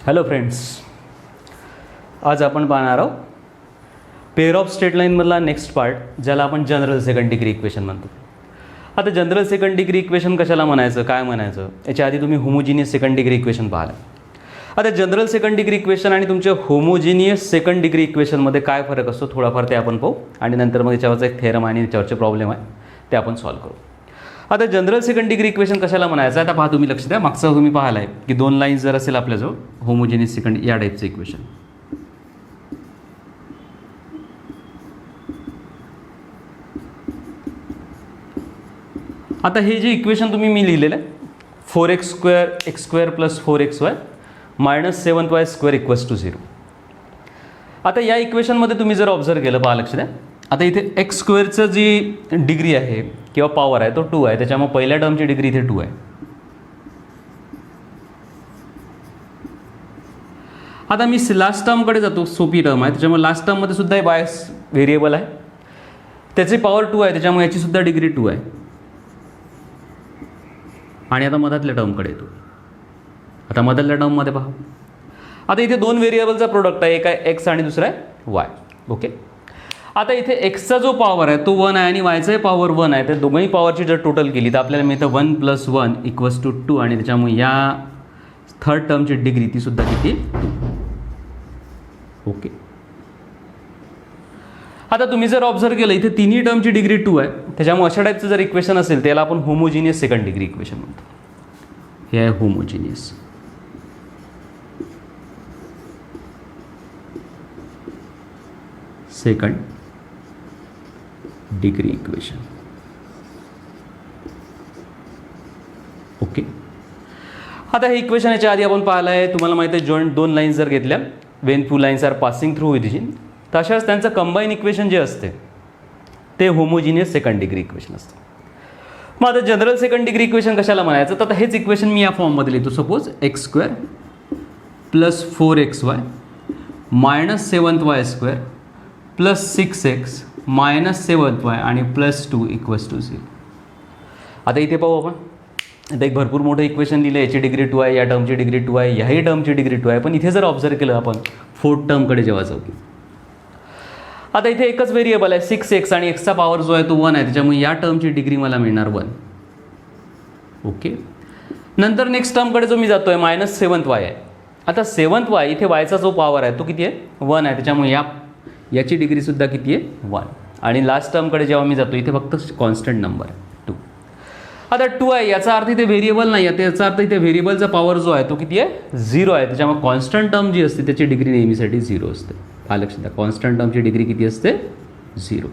Hello friends, आज आपण पाहणार आहोत पेअर ऑफ स्ट्रेट लाईनमधला नेक्स्ट पार्ट, ज्याला आपण जनरल सेकंड डिग्री इक्वेशन म्हणतो. आता जनरल सेकंड डिग्री इक्वेशन कशाला म्हणायचं, काय म्हणायचं, याच्या आधी तुम्ही होमोजिनियस सेकंड डिग्री इक्वेशन पाहिलं. आता जनरल सेकंड डिग्री इक्वेशन आणि तुमच्या होमोजिनियस सेकंड डिग्री इक्वेशनमध्ये काय फरक असतो थोडाफार ते आपण पाहू, आणि नंतर मग याच्यावरचा एक थेरम आणि याच्यावरचे प्रॉब्लेम आहे ते आपण सॉल्व्ह करू. आता जनरल सेकंड डिग्री इक्वेशन कशाला म्हणायचं, आता पहा तुम्ही लक्ष द्या. मागचं तुम्ही पाहिलं आहे की दोन लाईन्स जर असेल आपल्याजवळ होमोजिनियस सेकंड या टाईपचं इक्वेशन. आता हे जे इक्वेशन तुम्ही मी लिहिलेलं आहे 4x² x² + 4xy - 7y² = 0. आता या इक्वेशनमध्ये तुम्ही जर ऑब्झर्व केलं, पहा लक्ष द्या. आता इथे x² जी डिग्री आहे किंवा पॉवर आहे तो 2 आहे, त्याच्यामुळे पहिल्या टर्मची डिग्री इथे 2 आहे. आता मी लास्ट टर्मकडे जातो, सोपी टर्म आहे त्याच्यामुळे लास्ट टर्ममध्ये सुद्धा y व्हेरिएबल आहे, त्याची पॉवर 2 आहे, त्याच्यामुळे याची सुद्धा डिग्री 2 आहे. आणि आता मधातल्या टर्मकडे येतो. आता मधातल्या टर्ममध्ये पहा, आता इथे दोन व्हेरिएबलचा प्रोडक्ट आहे, एक आहे x आणि दुसरा आहे y. ओके, आता इथे एक्सचा जो पॉवर आहे तो 1 आहे आणि वायचा पॉवर 1 आहे. तर दोघंही पॉवरची जर टोटल केली तर आपल्याला मिळतं 1 + 1 = 2, आणि त्याच्यामुळे या थर्ड टर्मची डिग्री ती सुद्धा किती 2. ओके, आता तुम्ही जर ऑब्झर्व केलं इथे तिन्ही टर्मची डिग्री 2 आहे, त्याच्यामुळे अशा टाईपचं जर इक्वेशन असेल त्याला आपण होमोजिनियस सेकंड डिग्री इक्वेशन म्हणतो. हे आहे homogeneous second degree equation. Okay, आता हे इक्वेशन याच्या आधी आपण पाहिलं आहे. तुम्हाला माहिती आहे जॉईंट दोन लाईन्स जर घेतल्या, when two lines are passing through origin, तर अशाच त्यांचं कंबाईन इक्वेशन जे असते ते होमोजिनियस सेकंड डिग्री इक्वेशन असतं. मग आता जनरल सेकंड डिग्री इक्वेशन कशाला म्हणायचं, तर आता हेच इक्वेशन मी या फॉर्ममध्ये लिहितो. Suppose x² + 4xy - 7y² + 6x - 7y आणि +2 = 0. आता इथे पाहू आपण, आता एक भरपूर मोठं इक्वेशन लिहिलं, याची डिग्री 2 आहे, या टर्मची डिग्री 2 आहे, याही टर्मची डिग्री 2 आहे. पण इथे जर ऑब्झर्व केलं आपण फोर्थ टर्मकडे जेव्हा जाऊ, आता इथे एकच व्हेरिएबल आहे 6x आणि xचा पॉवर जो आहे तो 1 आहे, त्याच्यामुळे या टर्मची डिग्री मला मिळणार 1. ओके, नंतर नेक्स्ट टर्मकडे जो मी जातो आहे -7y आहे. आता 7y इथे yचा जो पॉवर आहे तो किती आहे 1 आहे, त्याच्यामुळे याची डिग्री सुद्धा किती आहे 1. आणि लास्ट टर्मकडे जेव्हा मी जातो इथे फक्त कॉन्स्टंट नंबर आहे 2. आता 2 आहे याचा अर्थ इथे व्हेरिएबल नाही आहे, त्याचा अर्थ इथे व्हेरिएबलचा पॉवर जो आहे तो किती आहे 0 आहे, त्याच्यामुळे कॉन्स्टंट टर्म जी असते त्याची डिग्री नेहमीसाठी 0 असते. हा लक्षात द्या, कॉन्स्टंट टर्मची डिग्री किती असते 0.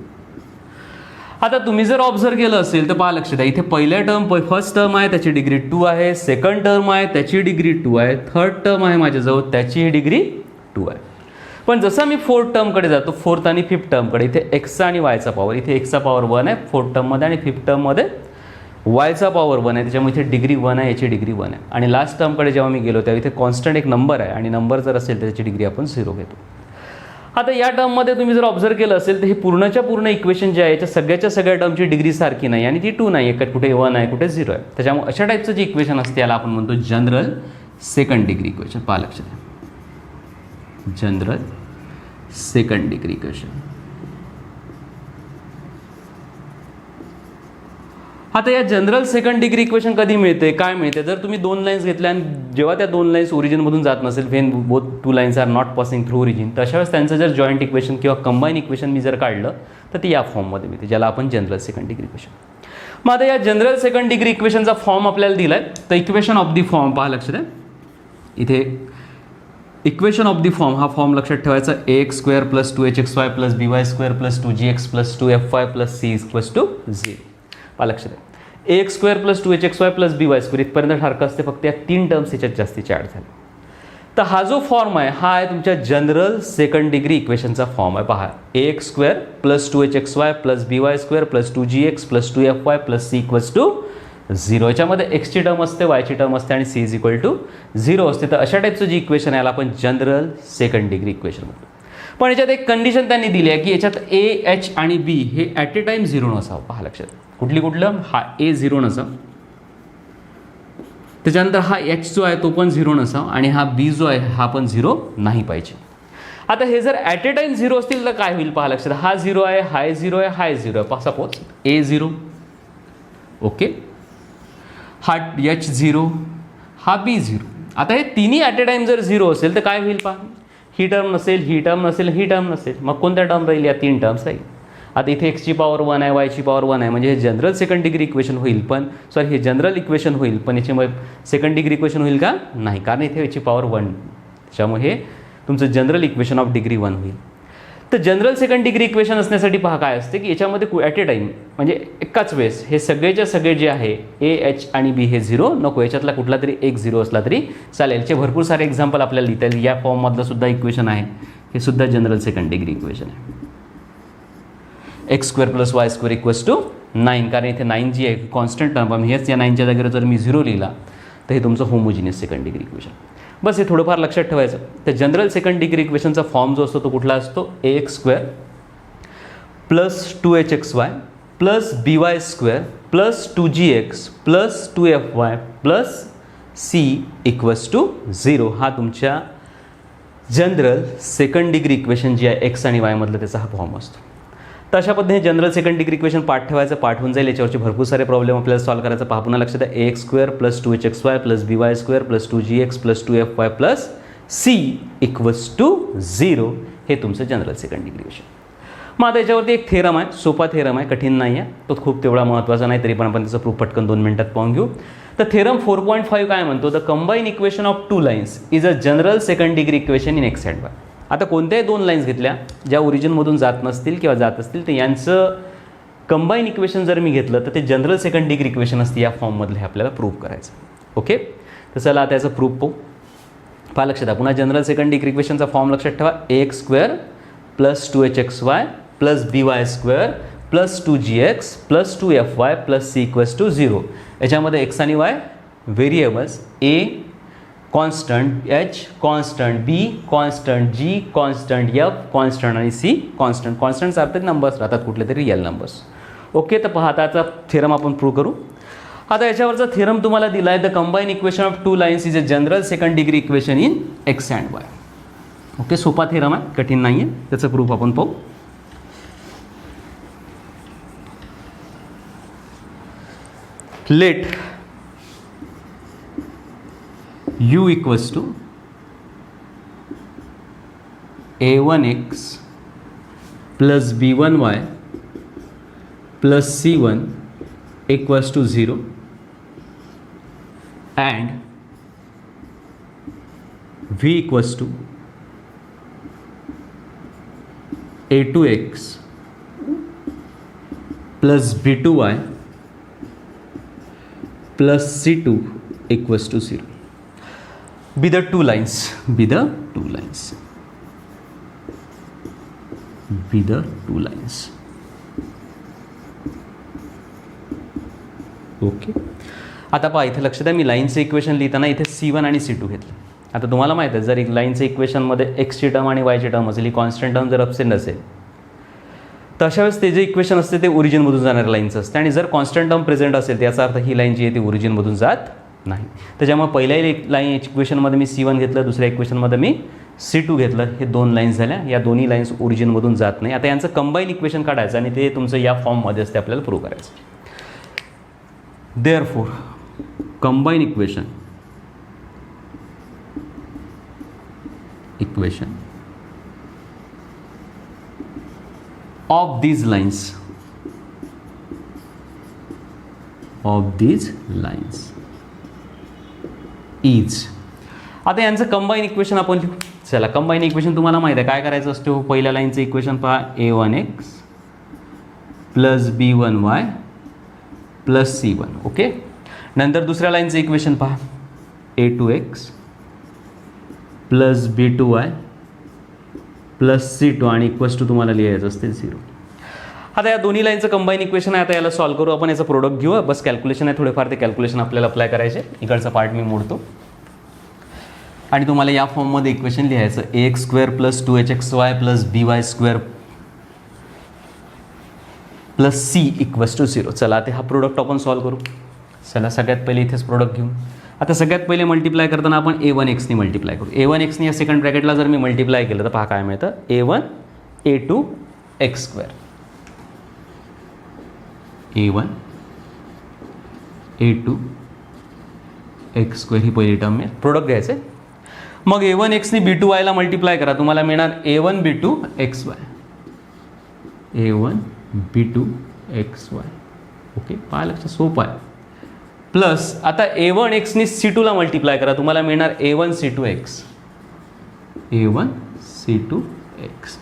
आता तुम्ही जर ऑब्झर्व केलं असेल तर पहा लक्षात द्या, इथे पहिल्या फर्स्ट टर्म आहे त्याची डिग्री 2 आहे, सेकंड टर्म आहे त्याची डिग्री 2 आहे, थर्ड टर्म आहे माझ्याजवळ त्याची डिग्री 2 आहे. पण जसं मी फोर्थ टर्मकडे जातो, फोर्थ आणि फिफ्थ टर्मकडे, इथे एक्सचा आणि वायचा पॉवर, इथे एक्सचा पॉवर 1 आहे फोर्थ टर्ममध्ये आणि फिफ्थ टर्ममध्ये वायचा पॉवर 1 आहे, त्याच्यामुळे इथे डिग्री 1 आहे, याची डिग्री 1 आहे. आणि लास्ट टर्मकडे जेव्हा मी गेलो तेव्हा इथे कॉन्स्टंट एक नंबर आहे, आणि नंबर जर असेल तर त्याची डिग्री आपण 0 घेतो. आता या टर्ममध्ये तुम्ही जर ऑब्झर्व केलं असेल तर हे पूर्णच्या पूर्ण इक्वेशन जे आहे याच्या सगळ्या टर्मची डिग्री सारखी नाही, आणि ती 2 नाही आहे, कुठे 1 आहे कुठे 0 आहे. त्याच्यामुळे अशा टाईपचं जे इक्वेशन असते याला आपण म्हणतो जनरल सेकंड डिग्री इक्वेशन. पहा लक्षात द्या, जनरल सेकंड डिग्री इक्वेशन. आता या जनरल सेकंड डिग्री इक्वेशन कधी मिळते, काय मिळते, जर तुम्ही दोन लाईन्स घेतल्या आणि जेव्हा त्या दोन लाईन्स ओरिजिनमधून जात नसेल, when both two lines are not passing through origin, तर अशा वेळेस त्यांचं जर जॉईंट इक्वेशन किंवा कंबाईन इक्वेशन मी जर काढलं तर ती या फॉर्ममध्ये मिळते, ज्याला आपण जनरल सेकंड डिग्री इक्वेशन. मग आता या जनरल सेकंड डिग्री इक्वेशनचा फॉर्म आपल्याला दिला आहे, तर इक्वेशन ऑफ दी फॉर्म पहा लक्षात द्या. इथे इक्वेशन ऑफ दी फॉर्म, हा फॉर्म लक्षात ठेवायचा, ax² + 2hxy + by² + 2gx + 2fy + c = 0. पहा लक्षात द्या, ax² + 2hxy + by² इथपर्यंत सारखं असते, फक्त या 3 टर्म्स याच्यात जास्तीचे ॲड झाले. तर हा जो फॉर्म आहे हा आहे तुमच्या जनरल सेकंड डिग्री इक्वेशनचा फॉर्म आहे. पहा, ax² + 2hxy + by² + 2gx + 2fy + c = 0. याच्यामध्ये एक्सची टर्म असते, वायची टर्म असते आणि c = 0 असते. तर अशा टाईपचं जी इक्वेशन आहे याला आपण जनरल सेकंड डिग्री इक्वेशन म्हणतो. पण याच्यात एक कंडिशन त्यांनी दिली आहे की याच्यात a, h आणि b हे ॲट ए टाईम 0 नसावं. पहा लक्षात, कुठलं हा a 0 नसावं, त्याच्यानंतर हा एच जो आहे तो पण 0 नसावा आणि हा बी जो आहे हा पण 0 नाही पाहिजे. आता हे जर ॲट ए टाइम 0 असतील तर काय होईल पहा लक्षात. हा 0 आहे, हाय 0 आहे, हाय 0 आहे. सपोज ए 0, ओके, हा एच 0, हा बी 0. आता हे तिन्ही ॲट ए टाइम जर 0 असेल तर काय होईल पहा. ही टर्म नसेल, ही टर्म नसेल, ही टर्म नसेल. मग कोणत्या टर्म राहील? या 3 टर्म्स राहील. आता इथे एक्सची पॉवर 1 आहे, वायची पॉवर 1 आहे, म्हणजे हे जनरल सेकंड डिग्री इक्वेशन होईल. पण सॉरी, हे जनरल इक्वेशन होईल, पण याच्यामुळे सेकंड डिग्री इक्वेशन होईल का? नाही, कारण इथे याची पॉवर 1. त्याच्यामुळे हे तुमचं जनरल इक्वेशन ऑफ डिग्री 1 होईल. तर जनरल सेकंड डिग्री इक्वेशन असण्यासाठी पहा काय असते की याच्यामध्ये ॲट ए टाईम म्हणजे एकाच वेळेस हे सगळेच्या सगळे जे आहे ए, एच आणि बी हे 0 नको. याच्यातला कुठला तरी एक 0 असला तरी चालेल. याचे भरपूर सारे एक्झाम्पल आपल्याला लिहिता येईल. या फॉर्ममधलं सुद्धा इक्वेशन आहे, हे सुद्धा जनरल सेकंड डिग्री इक्वेशन आहे. x² + y² = 9, कारण इथे 9 जी आहे कॉन्स्टंट टर्म, हेच या 9च्या जागेवर जर मी 0 लिहिला तर हे तुमचं होमोजिनियस सेकंड डिग्री इक्वेशन. बस हे थोडंफार लक्षात ठेवायचं. तर जनरल सेकंड डिग्री इक्वेशनचा फॉर्म जो असतो तो कुठला असतो? ax² + 2hxy + by² + 2gx + 2fy + c = 0. हा तुमच्या जनरल सेकंड डिग्री इक्वेशन जी आहे एक्स आणि वाय मधलं त्याचा हा फॉर्म असतो. तर अशा पद्धतीने जनरल सेकंड डिग्री इक्वेशन पाठ ठेवायचं, पाठ होऊन जाईल. याच्यावरचे भरपूर सारे प्रॉब्लेम आपल्याला सॉल्व्ह करायचं. पहा पुन्हा लक्षात आहे, ax² + 2hxy + by² + 2gx + 2fy + c = 0. हे तुमचं जनरल सेकंड डिग्री इक्वेशन. मग आता याच्यावरती एक थेरम आहे, सोपा थेरम आहे, कठीण नाही आहे, तो खूप तेवढा महत्त्वाचा नाही, तरी पण आपण त्याचं प्रूफ पटकन 2 मिनिटात पाहून घेऊ. तर थेरम 4.5 काय म्हणतो? The combine equation of 2 lines is a general second degree equation in X and Y. आता कोणत्याही 2 लाईन्स घेतल्या ज्या ओरिजिनमधून जात नसतील किंवा जात असतील तर यांचं कंबाईन इक्वेशन जर मी घेतलं तर ते जनरल सेकंड डिग्री इक्वेशन असते. या फॉर्ममधलं हे आपल्याला प्रूव्ह करायचं. ओके, तर चला आता याचं प्रूफ पाहू. पहा लक्षात आहे, पुन्हा जनरल सेकंड डिग्री इक्वेशनचा फॉर्म लक्षात ठेवा. ax² + 2hxy + by² + 2gx + 2fy + c = 0. याच्यामध्ये एक्स आणि Y variables, a constant, H constant, B constant, G constant, F constant आणि सी कॉन्स्टंट. कॉन्स्टंटचा अर्थ नंबर्स राहतात, कुठले तरी रिअल नंबर्स. ओके, तर पहा आता याचा थेरम आपण प्रूव्ह करू. आता याच्यावरचा थेरम तुम्हाला दिला आहे, the combine equation of 2 lines is a general second degree equation in X and Y. Okay, सोपा थेरम आहे, कठीण नाही आहे. त्याचं प्रूफ आपण पाहू. Let u = a1x + b1y + c1 = 0 and v = a2x + b2y + c2 = 0. Be the 2 lines. Be the 2 lines. Be the 2 lines. Okay, आता पहा इथे लक्षात आहे, मी लाईनचं इक्वेशन लिहिताना इथे C1 आणि C2 घेतलं. आता तुम्हाला माहीत आहे, जर एक लाईनचं इक्वेशनमध्ये एक्सची टर्म आणि वायची टर्म असेल, ही कॉन्स्टंट टर्म जर अब्सेंट असेल तर अशा वेळेस ते जे इक्वेशन असते ते ओरिजिनमधून जाणाऱ्या लाईनचं असते. आणि जर कॉन्स्टंट टर्म प्रेझेंट असेल तर याचा अर्थ ही लाईन जी आहे ती ओरिजिनमधून जात नाही. त्याच्यामुळे पहिल्या लाईन इक्वेशनमध्ये मी C1 घेतलं, दुसऱ्या इक्वेशनमध्ये मी C2 घेतलं. हे 2 लाईन्स झाल्या. या दोन्ही लाईन्स ओरिजिनमधून जात नाही. आता यांचं कंबाईन इक्वेशन काढायचं आणि ते तुमचं या फॉर्ममध्ये असते, आपल्याला प्रूव्ह करायचं. Therefore combine equation of these lines is. आता यांचं कंबाईन इक्वेशन आपण लिहू. चला, कंबाईन इक्वेशन तुम्हाला माहिती आहे काय करायचं असतं. पहिल्या लाईनचं इक्वेशन पहा, a1x + b1y + c1. ओके, नंतर दुसऱ्या लाईनचं इक्वेशन पहा, a2x + b2y + c2 आणि = तुम्हाला लिहायचं असते 0. आता या दोन्ही लाईनचं कंबाईन इक्वेशन आहे. आता याला सॉल्व्ह करू आपण. याचं प्रोडक्ट घेऊ. बस कॅल्क्युलेशन आहे थोडेफार, ते कॅल्क्युलेशन आपल्याला अप्लाय करायचे. इकडचा पार्ट मी मोडतो आणि तुम्हाला या फॉर्ममध्ये इक्वेशन लिहायचं, ax² + 2hxy + by² + c = 0. चला, ते हा प्रोडक्ट आपण सॉल्व्ह करू. चला, सगळ्यात पहिले इथेच प्रोडक्ट घेऊ. आता सगळ्यात पहिले मल्टिप्लाय करताना आपण A1x मल्टिप्लाय करू. A1x या सेकंड ब्रॅकेटला जर मी मल्टिप्लाय केलं तर पहा काय मिळतं, A1 A2 x square, A1 A2 x square ही पहिली टर्म मिळेल. प्रोडक्ट घ्यायचं आहे. मग A1x B2y ला मल्टिप्लाय करा, तुम्हाला मिळणार A1 B2 xy, A1 B2 xy. Okay, पहा लक्षात सोपं आहे. प्लस आता A1x C2 ला मल्टिप्लाय करा, तुम्हाला मिळणार A1 C2 x, A1 C2 x.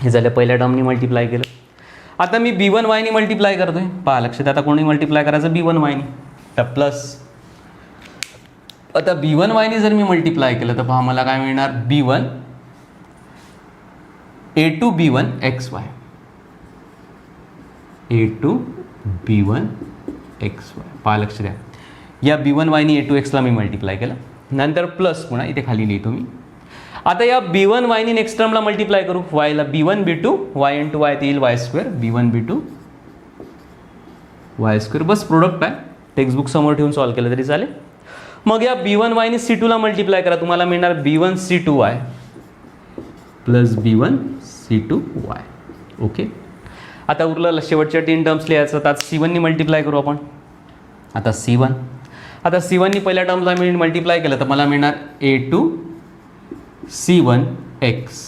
हे झालं पहिल्या टर्मनी मल्टिप्लाय केलं. आता मी B1y नी मल्टिप्लाय करतोय, पहा लक्षात. आता कोणी मल्टिप्लाय करायचं, B1y नी. तर प्लस आता B1y नी जर मी मल्टिप्लाय केलं तर पहा मला काय मिळणार, B1 A2 B1 xy, A2 B1 xy. पहा लक्ष द्या, या B1y नी A2x ला मी मल्टिप्लाय केलं, नंतर प्लस पुन्हा इथे खाली लिहितो मी. आता या B1y नी नेक्स्ट टर्मला मल्टिप्लाय करू, y ला B1 B2 y into y येईल y square, B1 B2 y square. बस प्रोडक्ट आहे, टेक्स्टबुक समोर ठेवून सॉल्व केलं तरी चालेल. मग या B1y नी C2 ला मल्टिप्लाय करा, तुम्हाला मिळणार B1 C2y plus B1 C2y. Okay, आता उरलं शेवटच्या 3 टर्म्स लिहायचं. तर C1 नी मल्टिप्लाय करू आपण. आता C1, आता C1 नी पहिल्या टर्मला मी मल्टिप्लाय केलं तर मला मिळणार A2 C1 x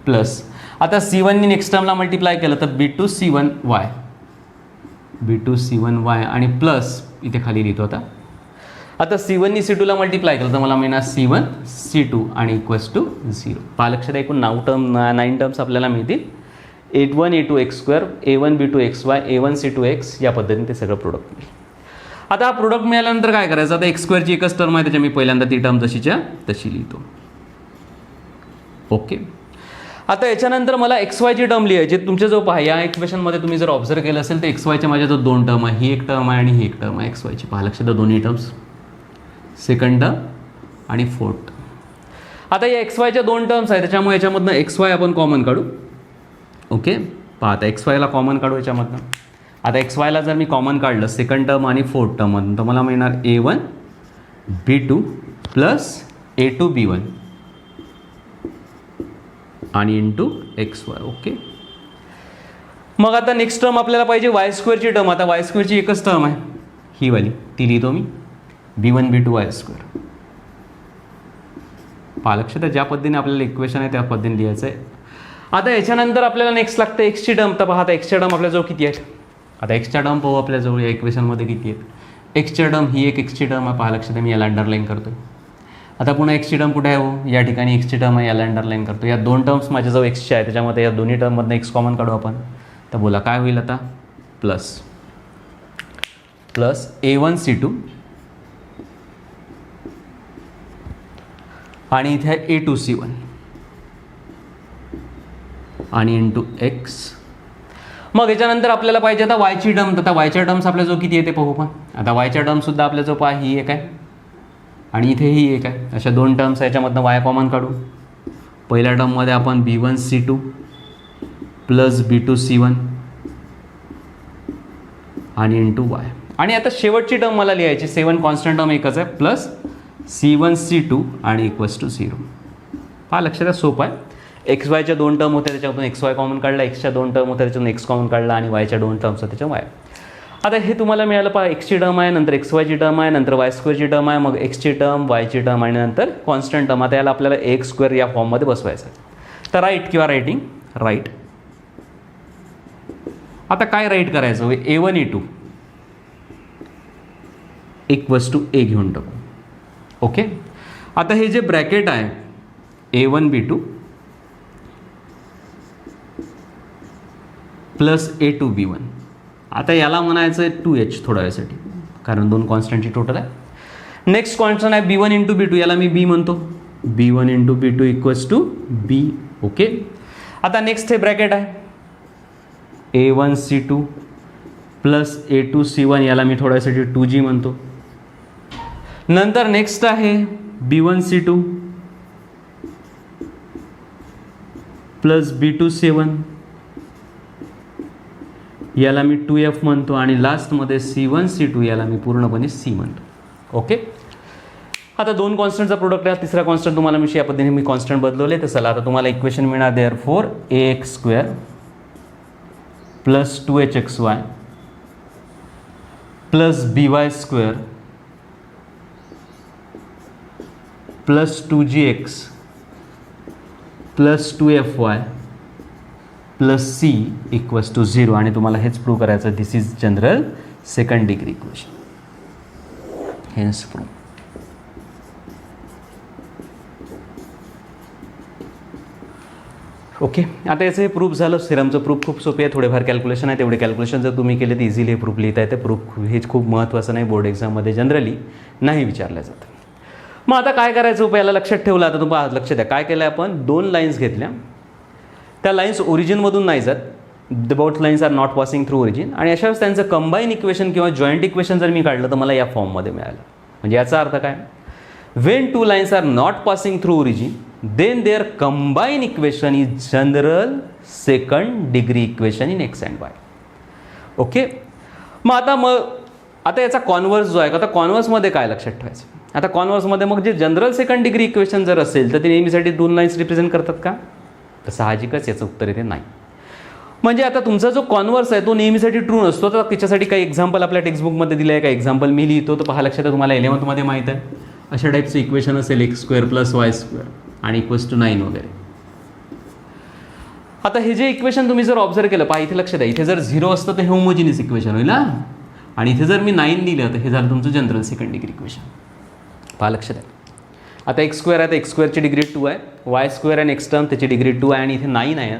प्लस आता C1 नी नेक्स्ट टर्मला मल्टिप्लाय केलं तर B2 C1 y, B2 C1 y आणि प्लस इथे खाली लिहितो. आता C1 नी C2 ला मल्टिप्लाय केलं तर मला मिळणार C1 C2 आणि इक्वल्स टू 0. पहा लक्षात, एकूण 9 टर्म्स आपल्याला मिळतील. A1 A2 x square, A1 B2 xy, A1 C2 x, या पद्धतीने ते सगळं प्रोडक्ट मिळेल. आता हा प्रोडक्ट मिळाल्यानंतर काय करायचं, आता x स्क्वेअरची एकच टर्म आहे, त्याच्या मी पहिल्यांदा ती टर्म तशीच्या तशी लिहितो. ओके, आता याच्यानंतर मला XY ची टर्म लिहायची. तुमच्याजवळ पहा, या इक्वेशनमध्ये तुम्ही जर ऑब्झर्व केलं असेल तर XYच्या माझ्याजवळ 2 टर्म आहे, ही एक टर्म आहे आणि ही एक टर्म आहे XY ची. पहा लक्षात, दोन्ही टर्म्स, सेकंड टर्म आणि फोर्थ. आता या XYच्या 2 टर्म्स आहेत, त्याच्यामुळे याच्यामधनं XY आपण कॉमन काढू. ओके, पहा आता XY ला कॉमन काढू याच्यामधनं. आता XY ला जर मी कॉमन काढलं सेकंड टर्म आणि फोर्थ टर्ममधून तर मला मिळणार A1 B2 plus A2 B1 आणि इंटू XY. ओके, मग आता नेक्स्ट टर्म आपल्याला पाहिजे y स्क्वेअरची टर्म. आता y स्क्वेअरची एकच टर्म आहे, ही वाली, ती लिहितो मी B1 B2 y स्क्वेअर. पहा लक्षात, ज्या पद्धतीने आपल्याला इक्वेशन आहे त्या पद्धतीने लिहायचं आहे. आता याच्यानंतर आपल्याला नेक्स्ट लागतं एक्सची टर्म. तर पहा आता एक्सच्या टर्म आपल्याजवळ किती आहेत. आता एक्सच्या टर्म पाहू आपल्याजवळ या इक्वेशनमध्ये किती आहेत. एक्सच्या टर्म ही एक एक्सची टर्म आहे, पहा लक्षात, मी याला अंडरलाईन करतो. आता पुन्हा एक्सची टर्म कुठे आहे हो, या ठिकाणी एक्सची टर्म आहे, याला अंडरलाईन करतो. या 2 टर्म्स माझ्याजवळ एक्सच्या आहे, त्याच्यामध्ये या दोन्ही टर्ममधनं एक्स कॉमन काढू आपण. तर बोला काय होईल आता, प्लस प्लस A1 C2 आणि इथे आहे A2 C1 आणि इंटू x. मग याच्यानंतर आपल्याला पाहिजे आता वायची टर्म. आता वायच्या टर्म्स आपल्याजवळ किती येते पाहू पण. आता वायच्या टर्मसुद्धा आपल्याजवळ पहा, ही एक आहे आणि इथे ही एक आहे. अशा 2 टर्म्स याच्यामधनं वाय कॉमन काढू. पहिल्या टर्ममध्ये आपण B1 C2 plus B2 C1 आणि इंटू वाय. आणि आता शेवटची टर्म मला लिहायची, 7 कॉन्स्टंट टर्म एकच आहे, प्लस C1 C2 आणि इक्वल्स टू 0. पहा लक्षात, सोपं आहे. XYच्या 2 टर्म होत्या, त्याच्यातून XY कॉमन काढला, एक्सच्या 2 टर्म होत्या त्याच्यातून x कॉमन काढला आणि वायच्या 2 टर्म्स होत्या त्याच्या वाय. आता हे तुम्हाला मिळालं पहा, एक्सची टर्म आहे, नंतर XYची टर्म आहे, नंतर वाय स्क्वेअरची टर्म आहे, मग एक्सची टर्म, वायची टर्म आणि नंतर कॉन्स्टंट टर्म. आता याला आपल्याला एक्स स्क्वेअर या फॉर्ममध्ये बसवायचं आहे. तर राईट किंवा रायटिंग राईट. आता काय राईट करायचं, A1 A2 equals to A घेऊन टाकू. ओके, आता हे जे ब्रॅकेट आहे A1 B2 plus A2 B1, आता याला म्हणायचं आहे 2H थोड्या वेळासाठी, कारण 2 कॉन्स्टंटची टोटल आहे. नेक्स्ट कॉन्स्टंट आहे B1 इंटू B2, याला मी B म्हणतो. B1 into B2 equals to B. Okay, आता नेक्स्ट हे ब्रॅकेट आहे A1 C2 plus A2 C1, याला मी थोड्या वेळासाठी 2G म्हणतो. नंतर नेक्स्ट आहे B1 C2 plus B2 C1, याला मी 2F म्हणतो. आणि लास्टमध्ये C1 C2, याला मी पूर्णपणे C म्हणतो. ओके, आता दोन कॉन्स्टंटचा प्रोडक्ट आहे, तिसरा कॉन्स्टंट तुम्हाला मी या पद्धतीने मी कॉन्स्टंट बदलवले. तर चला आता तुम्हाला इक्वेशन मिळणार therefore ax² plus 2hxy plus by² plus 2gx plus 2fy plus c equals to 0. आणि तुम्हाला हेच प्रूव्ह करायचं, this is general second degree equation. Hence prove. Okay, आता याचं हे प्रूफ झालं. सिरमचं प्रूफ खूप सोपे आहे, थोडेफार कॅल्क्युलेशन आहे, तेवढे कॅल्क्युलेशन जर तुम्ही केले तर इझिली हे प्रूफ लिहिता येते. प्रूफ हेच खूप महत्त्वाचं नाही, बोर्ड एक्झाममध्ये जनरली नाही विचारलं जातं. मग आता काय करायचं उपाय, याला लक्षात ठेवलं. आता तुम्हाला लक्ष द्या, काय केलं आपण, दोन लाईन्स घेतल्या. त्या लाईन्स ओरिजिनमधून नाही जात, the both lines are not passing through origin. आणि अशा वेळेस त्यांचं कंबाईन इक्वेशन किंवा जॉईंट इक्वेशन जर मी काढलं तर मला या फॉर्ममध्ये मिळालं. म्हणजे याचा अर्थ काय, when two lines are not passing through origin then their combined equation is general second degree equation in x and y. Okay, मग आता याचा कॉन्व्हर्स जो आहे, आता कॉन्व्हर्समध्ये काय लक्षात ठेवायचं. आता कॉन्व्हर्समध्ये मग जे जनरल सेकंड डिग्री इक्वेशन जर असेल तर ते नेहमीसाठी दोन लाईन्स रिप्रेझेंट करतात का, तर साहजिकच याचं उत्तर येते नाही. म्हणजे आता तुमचा जो कॉन्व्हर्स आहे तो नेहमीसाठी ट्रू नसतो. तर त्याच्यासाठी काही एक्झाम्पल आपल्या टेक्स्टबुकमध्ये दिलं आहे, काही एक्झाम्पल मी लिहितो. तर पहा लक्षात, तुम्हाला 11th माहीत आहे, अशा टाईपचं इक्वेशन असेल x² प्लस y² आणि इक्वल्स टू 9 वगैरे. आता हे जे इक्वेशन तुम्ही जर ऑब्झर्व केलं, पहा इथे लक्ष द्या, इथे जर 0 असतं तर हे होमोजिनियस इक्वेशन होईल ना, आणि इथे जर मी 9 लिहिलं तर हे झालं तुमचं जनरल सेकंड डिग्री इक्वेशन. पहा लक्ष द्या, आता x² आहे तर x² ची डिग्री 2 आहे, y² आणि x टर्म त्याची डिग्री 2 आहे, आणि इथे 9 आहे.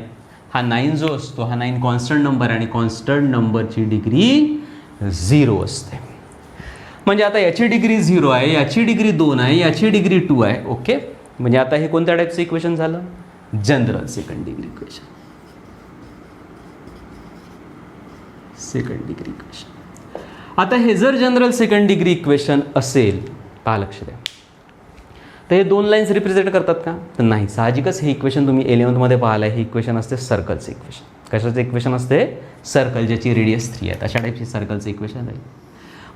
हा 9 जो असतो हा 9 कॉन्स्टंट नंबर आहे, आणि कॉन्स्टंट नंबरची डिग्री 0 असते. म्हणजे आता याची डिग्री 0 आहे, याची डिग्री 2 आहे, याची डिग्री 2 आहे. ओके, म्हणजे आता हे कोणत्या टाईपचं इक्वेशन झालं, general second degree equation. Second degree equation. आता हे जर जनरल सेकंड डिग्री इक्वेशन असेल, पहा लक्ष द्या, तर हे दोन लाईन्स रिप्रेझेंट करतात का, तर नाही. साहजिकच हे इक्वेशन तुम्ही 11th पाहिलं आहे, हे इक्वेशन असते सर्कलचं इक्वेशन. कशाचं इक्वेशन असते, सर्कल, ज्याची रेडियस 3 आहे, अशा टाईपची सर्कलचं इक्वेशन आहे.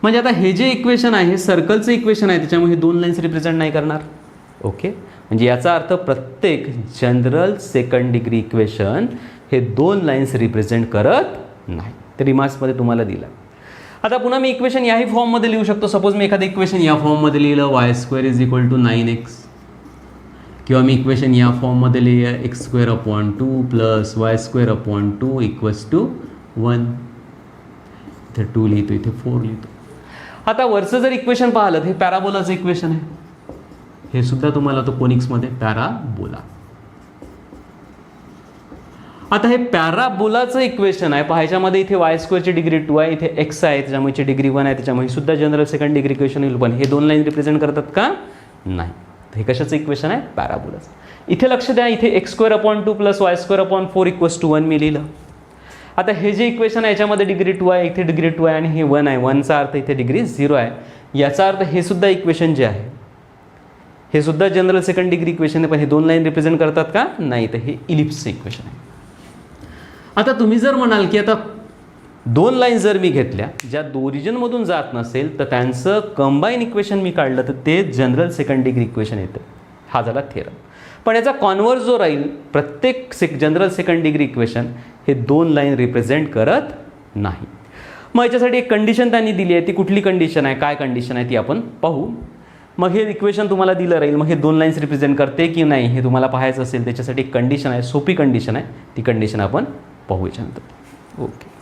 म्हणजे आता हे जे इक्वेशन आहे हे सर्कलचं इक्वेशन आहे, त्याच्यामुळे हे दोन लाईन्स रिप्रेझेंट नाही करणार. ओके, म्हणजे याचा अर्थ प्रत्येक जनरल सेकंड डिग्री इक्वेशन हे दोन लाईन्स रिप्रेझेंट करत नाही. ते रिमार्क्समध्ये तुम्हाला दिलं. आता पुन्हा मी इक्वेशन याही फॉर्ममध्ये लिहू शकतो. सपोज मी एखादं इक्वेशन या फॉर्ममध्ये लिहिलं, y² is equal to 9x, किंवा मी इक्वेशन या फॉर्ममध्ये लिहिलं x² plus y² equals to 1. इथे 2 लिहितो, इथे 4 लिहितो. आता वरचं जर इक्वेशन पाहिलं हे पॅराबोलाचं इक्वेशन आहे, हे सुद्धा तुम्हाला तो कोनिक्समध्ये पॅराबोला. आता हे पॅराबोलाचं इक्वेशन आहे, पाहायच्यामध्ये इथे y² ची डिग्री 2 आहे, इथे x आहे, त्याच्यामुळे डिग्री 1 आहे, त्याच्यामुळे सुद्धा जनरल सेकंड डिग्री इक्वेशन येईल. पण हे दोन लाईन रिप्रेझेंट करतात का, नाही. हे कशाचं इक्वेशन आहे, पॅराबोलाचं. इथे लक्ष द्या, इथे x² plus y² equals to 1 मी लिहिलं. आता हे जे इक्वेशन आहे याच्यामध्ये डिग्री 2 आहे, इथे डिग्री 2 आहे, आणि हे 1 आहे. 1चा अर्थ इथे डिग्री 0 आहे. याचा अर्थ हे सुद्धा इक्वेशन जे आहे हे सुद्धा जनरल सेकंड डिग्री इक्वेशन आहे, पण हे दोन लाईन रिप्रेझेंट करतात का, नाही. तर हे इलिप्सचं इक्वेशन आहे. आता तुम्ही जर म्हणाल की आता दोन लाईन जर मी घेतल्या ज्या ओरिजिनमधून जात नसेल तर त्यांचं कंबाईन इक्वेशन मी काढलं तर ते जनरल सेकंड डिग्री इक्वेशन येतं. हा झाला थेरम. पण याचा कॉन्व्हर्स जो राहील, प्रत्येक जनरल सेकंड डिग्री इक्वेशन हे दोन लाईन रिप्रेझेंट करत नाही. मग याच्यासाठी एक कंडिशन त्यांनी दिली आहे. ती कुठली कंडिशन आहे, काय कंडिशन आहे ती आपण पाहू. मग हे इक्वेशन तुम्हाला दिलं राहील, मग हे दोन लाईन्स रिप्रेझेंट करते की नाही हे तुम्हाला पाहायचं असेल. त्याच्यासाठी एक कंडिशन आहे, सोपी कंडिशन आहे, ती कंडिशन आपण पाहू याच्यानंतर. ओके.